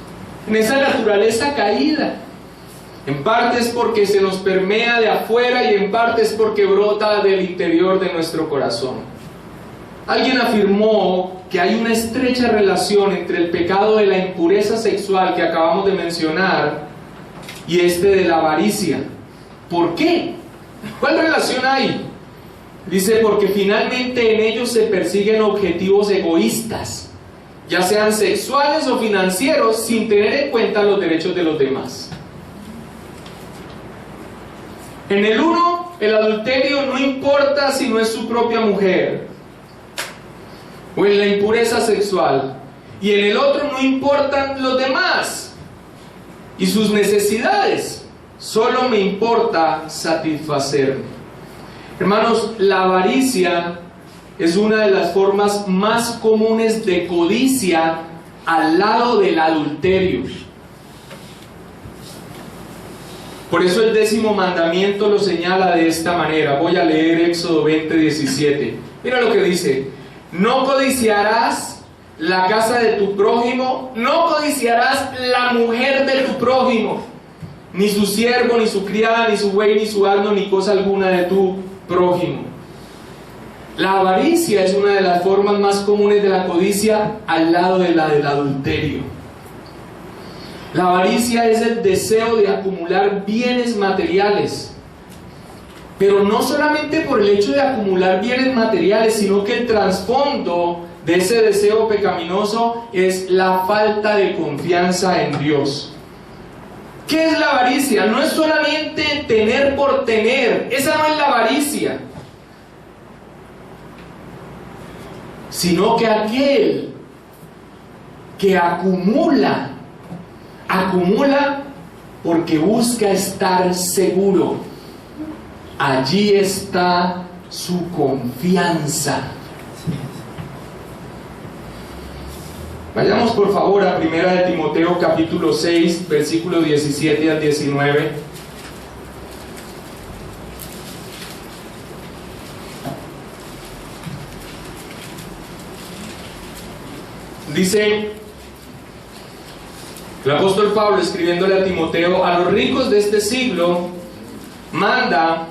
en esa naturaleza caída. En parte es porque se nos permea de afuera y en parte es porque brota del interior de nuestro corazón. Alguien afirmó que hay una estrecha relación entre el pecado de la impureza sexual que acabamos de mencionar y este de la avaricia. ¿Por qué? ¿Cuál relación hay? Dice, porque finalmente en ellos se persiguen objetivos egoístas, ya sean sexuales o financieros, sin tener en cuenta los derechos de los demás. En el uno, el adulterio no importa si no es su propia mujer, o en la impureza sexual, y en el otro no importan los demás y sus necesidades, solo me importa satisfacerme. Hermanos, la avaricia es una de las formas más comunes de codicia al lado del adulterio. Por eso el 10º mandamiento lo señala de esta manera. Voy a leer Éxodo 20:17. Mira lo que dice: no codiciarás la casa de tu prójimo, no codiciarás la mujer de tu prójimo, ni su siervo, ni su criada, ni su buey, ni su asno, ni cosa alguna de tu prójimo. La avaricia es una de las formas más comunes de la codicia al lado de la del adulterio. La avaricia es el deseo de acumular bienes materiales, pero no solamente por el hecho de acumular bienes materiales, sino que el trasfondo de ese deseo pecaminoso es la falta de confianza en Dios. ¿Qué es la avaricia? No es solamente tener por tener, esa no es la avaricia, sino que aquel que acumula porque busca estar seguro. Allí está su confianza. Vayamos por favor a 1 de Timoteo capítulo 6, versículos 17 al 19. Dice el apóstol Pablo, escribiéndole a Timoteo: a los ricos de este siglo manda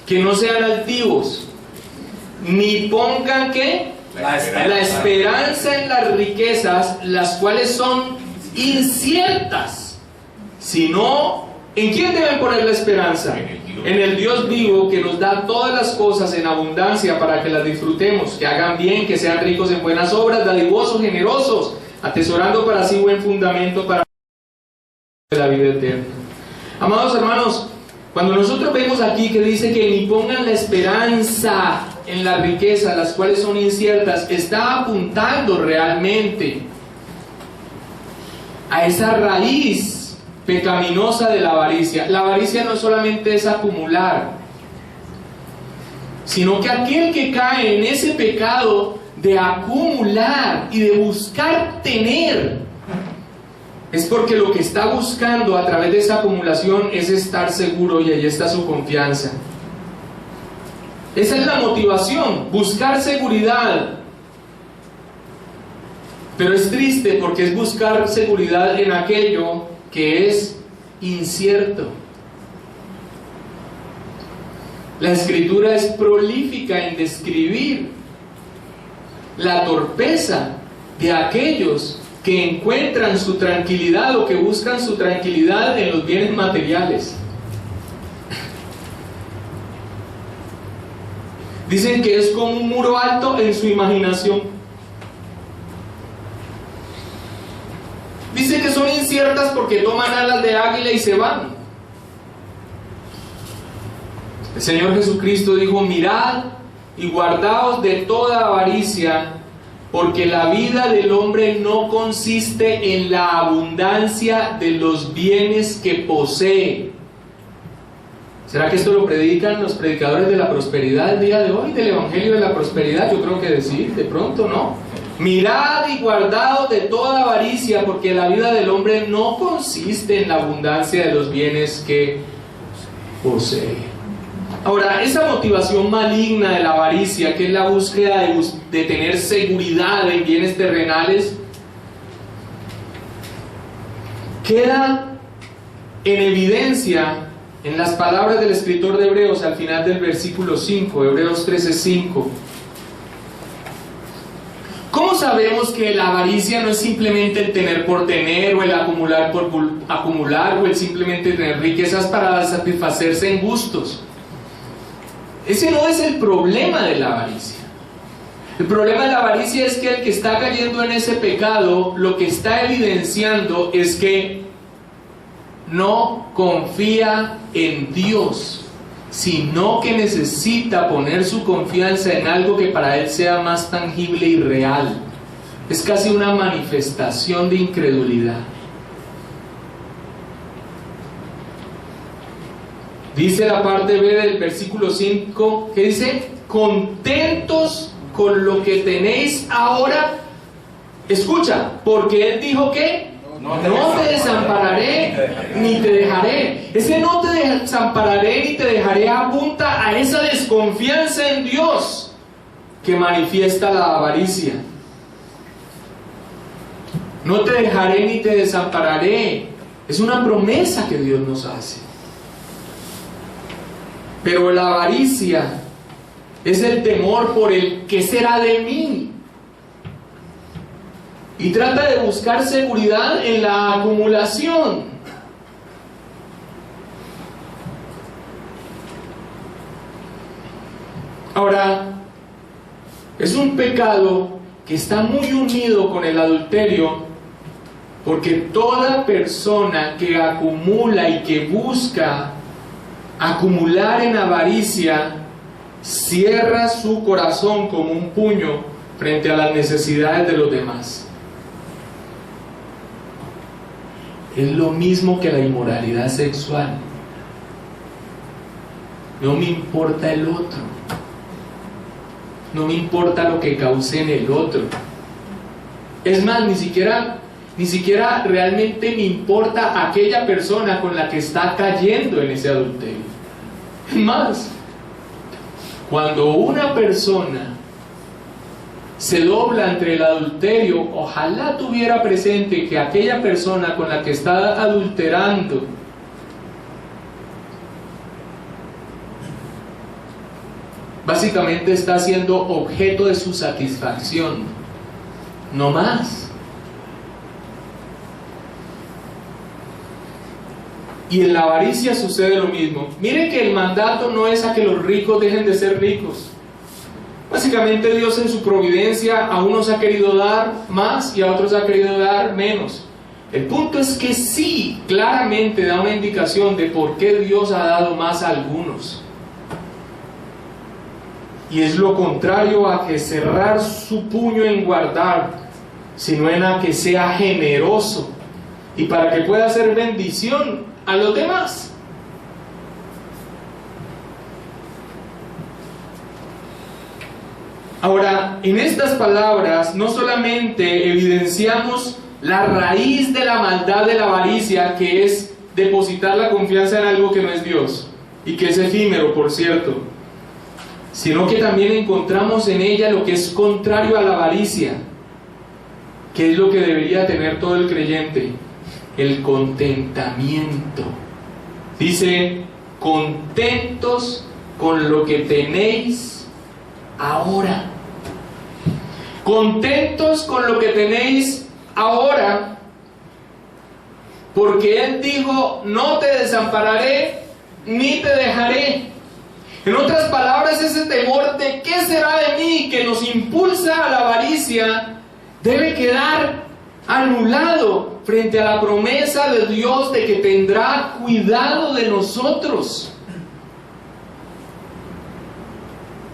que no sean altivos, ni pongan ¿qué? La esperanza en las riquezas, las cuales son inciertas, sino ¿en quién deben poner la esperanza? En el Dios vivo, que nos da todas las cosas en abundancia para que las disfrutemos, que hagan bien, que sean ricos en buenas obras, dadivosos, generosos, atesorando para sí buen fundamento para la vida eterna. Amados hermanos, cuando nosotros vemos aquí que dice que ni pongan la esperanza en la riqueza, las cuales son inciertas, está apuntando realmente a esa raíz pecaminosa de la avaricia. La avaricia no solamente es acumular, sino que aquel que cae en ese pecado de acumular y de buscar tener, es porque lo que está buscando a través de esa acumulación es estar seguro, y ahí está su confianza. Esa es la motivación, buscar seguridad. Pero es triste porque es buscar seguridad en aquello que es incierto. La Escritura es prolífica en describir la torpeza de aquellos que encuentran su tranquilidad o que buscan su tranquilidad en los bienes materiales. Dicen que es como un muro alto en su imaginación. Dicen que son inciertas porque toman alas de águila y se van. El Señor Jesucristo dijo: mirad y guardaos de toda avaricia, porque la vida del hombre no consiste en la abundancia de los bienes que posee. ¿Será que esto lo predican los predicadores de la prosperidad el día de hoy, del evangelio de la prosperidad? Yo creo que sí, de pronto, ¿no? Mirad y guardaos de toda avaricia, porque la vida del hombre no consiste en la abundancia de los bienes que posee. Ahora, esa motivación maligna de la avaricia, que es la búsqueda de tener seguridad en bienes terrenales, queda en evidencia en las palabras del escritor de Hebreos al final del versículo 5, Hebreos 13:5. ¿Cómo sabemos que la avaricia no es simplemente el tener por tener, o el acumular por acumular, o el simplemente tener riquezas para satisfacerse en gustos? Ese no es el problema de la avaricia. El problema de la avaricia es que el que está cayendo en ese pecado, lo que está evidenciando es que no confía en Dios, sino que necesita poner su confianza en algo que para él sea más tangible y real. Es casi una manifestación de incredulidad. Dice la parte B del versículo 5, que dice: contentos con lo que tenéis ahora. Escucha, porque Él dijo que no te desampararé ni te dejaré. Ese no te desampararé ni te dejaré apunta a esa desconfianza en Dios que manifiesta la avaricia. No te dejaré ni te desampararé. Es una promesa que Dios nos hace. Pero la avaricia es el temor por el ¿qué será de mí? Y trata de buscar seguridad en la acumulación. Ahora, es un pecado que está muy unido con el adulterio, porque toda persona que acumula y que busca acumular en avaricia, cierra su corazón como un puño frente a las necesidades de los demás. Es lo mismo que la inmoralidad sexual. No me importa el otro. No me importa lo que cause en el otro. Es más, ni siquiera realmente me importa aquella persona con la que está cayendo en ese adulterio. Es más, cuando una persona se dobla entre el adulterio, ojalá tuviera presente que aquella persona con la que está adulterando básicamente está siendo objeto de su satisfacción, no más. Y en la avaricia sucede lo mismo. Miren que el mandato no es a que los ricos dejen de ser ricos. Básicamente Dios en su providencia a unos ha querido dar más y a otros ha querido dar menos. El punto es que sí, claramente da una indicación de por qué Dios ha dado más a algunos. Y es lo contrario a que cerrar su puño en guardar, sino en a que sea generoso y para que pueda hacer bendición a los demás. Ahora, en estas palabras no solamente evidenciamos la raíz de la maldad de la avaricia, que es depositar la confianza en algo que no es Dios y que es efímero, por cierto, sino que también encontramos en ella lo que es contrario a la avaricia, que es lo que debería tener todo el creyente: el contentamiento. Dice: contentos con lo que tenéis ahora. Contentos con lo que tenéis ahora, porque Él dijo: no te desampararé ni te dejaré. En otras palabras, ese temor de ¿qué será de mí?, que nos impulsa a la avaricia, debe quedar anulado frente a la promesa de Dios de que tendrá cuidado de nosotros.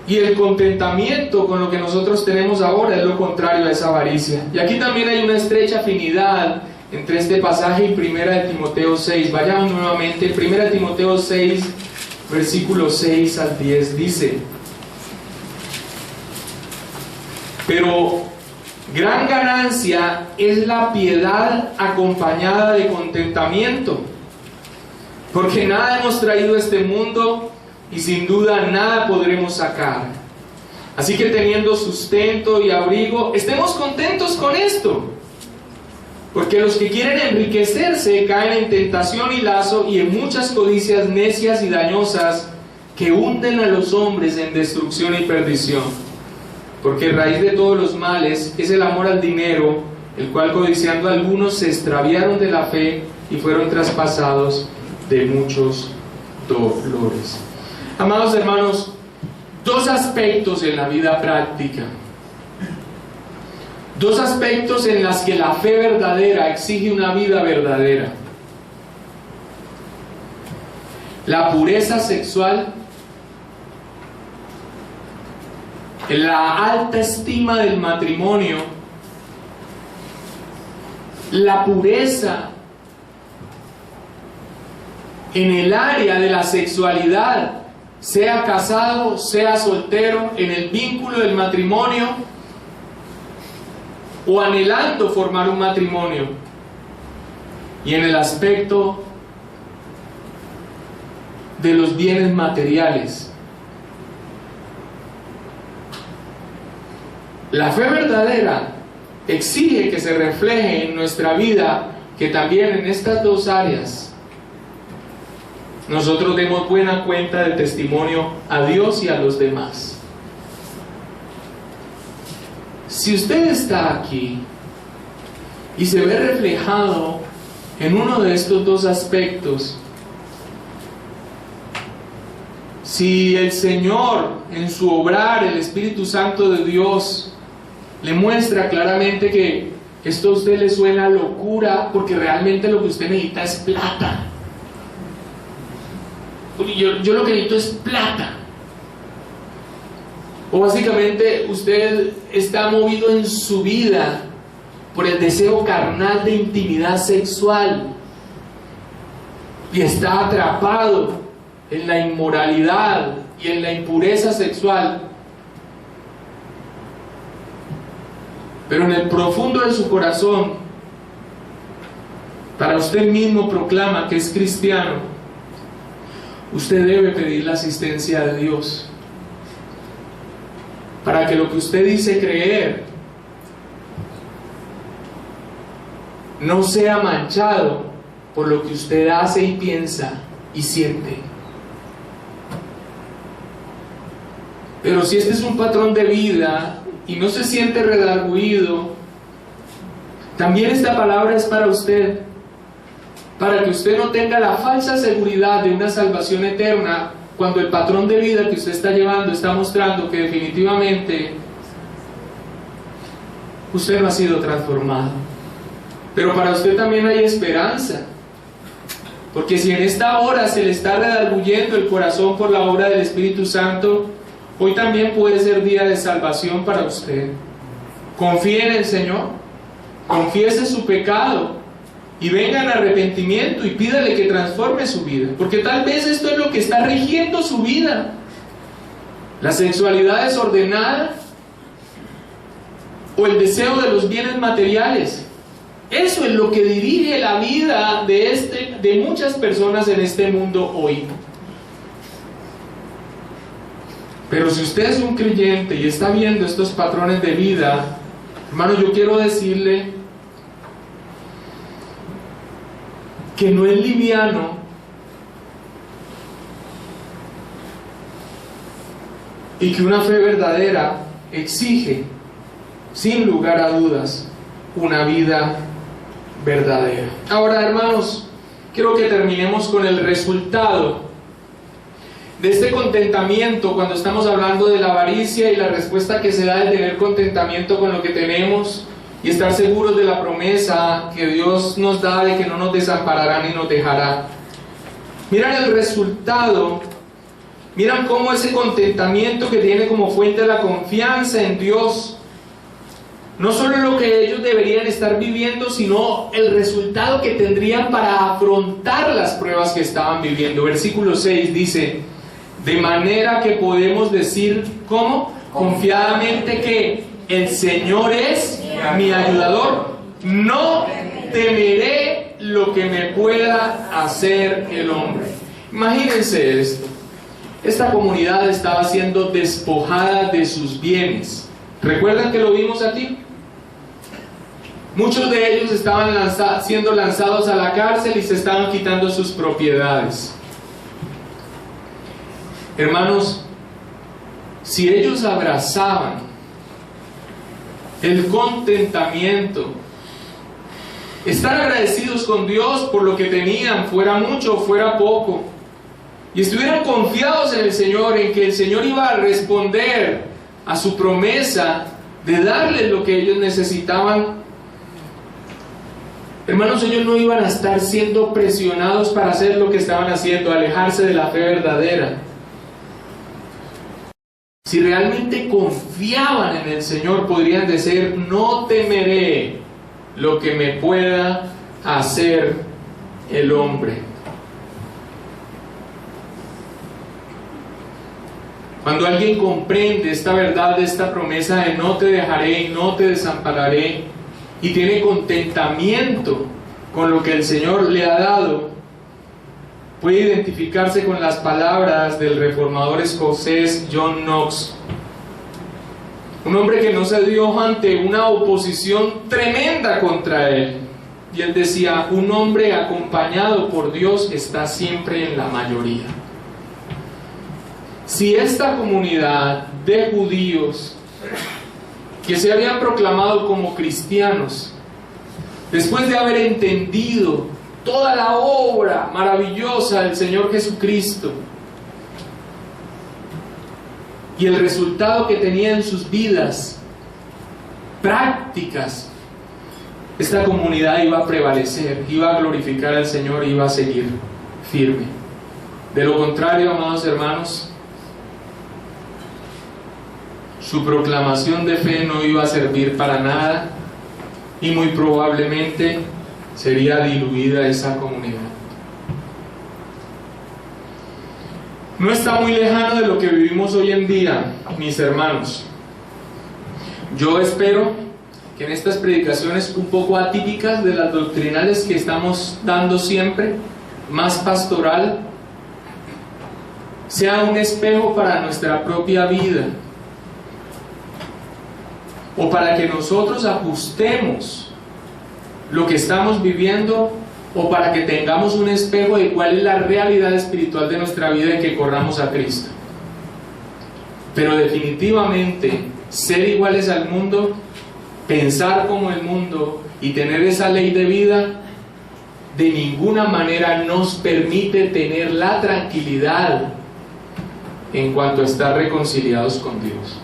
Y el contentamiento con lo que nosotros tenemos ahora es lo contrario a esa avaricia. Y aquí también hay una estrecha afinidad entre este pasaje y 1 Timoteo 6. Vayamos nuevamente, 1 Timoteo 6, versículos 6 al 10 dice: pero gran ganancia es la piedad acompañada de contentamiento, porque nada hemos traído a este mundo y sin duda nada podremos sacar. Así que teniendo sustento y abrigo, estemos contentos con esto. Porque los que quieren enriquecerse caen en tentación y lazo y en muchas codicias necias y dañosas que hunden a los hombres en destrucción y perdición. Porque raíz de todos los males es el amor al dinero, el cual codiciando algunos se extraviaron de la fe y fueron traspasados de muchos dolores. Amados hermanos, dos aspectos en la vida práctica. Dos aspectos en los que la fe verdadera exige una vida verdadera: la pureza sexual, la alta estima del matrimonio, la pureza en el área de la sexualidad, sea casado, sea soltero, en el vínculo del matrimonio o anhelando formar un matrimonio, y en el aspecto de los bienes materiales. La fe verdadera exige que se refleje en nuestra vida que también en estas dos áreas nosotros demos buena cuenta del testimonio a Dios y a los demás. Si usted está aquí y se ve reflejado en uno de estos dos aspectos, si el Señor en su obrar, el Espíritu Santo de Dios, le muestra claramente que esto a usted le suena locura, porque realmente lo que usted necesita es plata. Yo lo que necesito es plata. O básicamente usted está movido en su vida por el deseo carnal de intimidad sexual y está atrapado en la inmoralidad y en la impureza sexual, pero en el profundo de su corazón, para usted mismo proclama que es cristiano, usted debe pedir la asistencia de Dios para que lo que usted dice creer no sea manchado por lo que usted hace y piensa y siente. Pero si este es un patrón de vida y no se siente redarguido, también esta palabra es para usted, para que usted no tenga la falsa seguridad de una salvación eterna, cuando el patrón de vida que usted está llevando está mostrando que definitivamente usted no ha sido transformado. Pero para usted también hay esperanza, porque si en esta hora se le está redarguyendo el corazón por la obra del Espíritu Santo, hoy también puede ser día de salvación para usted. Confíe en el Señor, confiese su pecado y venga en arrepentimiento y pídale que transforme su vida, porque tal vez esto es lo que está rigiendo su vida: la sexualidad desordenada o el deseo de los bienes materiales. Eso es lo que dirige la vida de muchas personas en este mundo hoy. Pero si usted es un creyente y está viendo estos patrones de vida, hermano, yo quiero decirle que no es liviano y que una fe verdadera exige, sin lugar a dudas, una vida verdadera. Ahora, hermanos, quiero que terminemos con el resultado de este contentamiento cuando estamos hablando de la avaricia y la respuesta que se da de tener contentamiento con lo que tenemos y estar seguros de la promesa que Dios nos da de que no nos desamparará ni nos dejará. Miran el resultado, miran cómo ese contentamiento que tiene como fuente la confianza en Dios, no solo lo que ellos deberían estar viviendo, sino el resultado que tendrían para afrontar las pruebas que estaban viviendo. Versículo 6 dice: De manera que podemos decir, ¿cómo? Confiadamente que el Señor es mi ayudador. No temeré lo que me pueda hacer el hombre. Imagínense esto. Esta comunidad estaba siendo despojada de sus bienes. ¿Recuerdan que lo vimos aquí? Muchos de ellos estaban siendo lanzados a la cárcel y se estaban quitando sus propiedades. Hermanos, si ellos abrazaban el contentamiento, estar agradecidos con Dios por lo que tenían, fuera mucho o fuera poco, y estuvieran confiados en el Señor, en que el Señor iba a responder a su promesa de darles lo que ellos necesitaban, hermanos, ellos no iban a estar siendo presionados para hacer lo que estaban haciendo, alejarse de la fe verdadera. Si realmente confiaban en el Señor, podrían decir, no temeré lo que me pueda hacer el hombre. Cuando alguien comprende esta verdad de esta promesa de no te dejaré y no te desampararé, y tiene contentamiento con lo que el Señor le ha dado, puede identificarse con las palabras del reformador escocés John Knox, un hombre que no se dio ante una oposición tremenda contra él. Y él decía, un hombre acompañado por Dios está siempre en la mayoría. Si esta comunidad de judíos que se habían proclamado como cristianos, después de haber entendido toda la obra maravillosa del Señor Jesucristo y el resultado que tenía en sus vidas prácticas, esta comunidad iba a prevalecer, iba a glorificar al Señor, iba a seguir firme. De lo contrario, amados hermanos, su proclamación de fe no iba a servir para nada y muy probablemente sería diluida esa comunidad. No está muy lejano de lo que vivimos hoy en día, mis hermanos. Yo espero que en estas predicaciones un poco atípicas de las doctrinales que estamos dando siempre, más pastoral, sea un espejo para nuestra propia vida, o para que nosotros ajustemos lo que estamos viviendo, o para que tengamos un espejo de cuál es la realidad espiritual de nuestra vida y que corramos a Cristo. Pero definitivamente ser iguales al mundo, pensar como el mundo y tener esa ley de vida, de ninguna manera nos permite tener la tranquilidad en cuanto a estar reconciliados con Dios.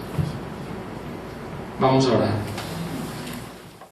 Vamos a orar.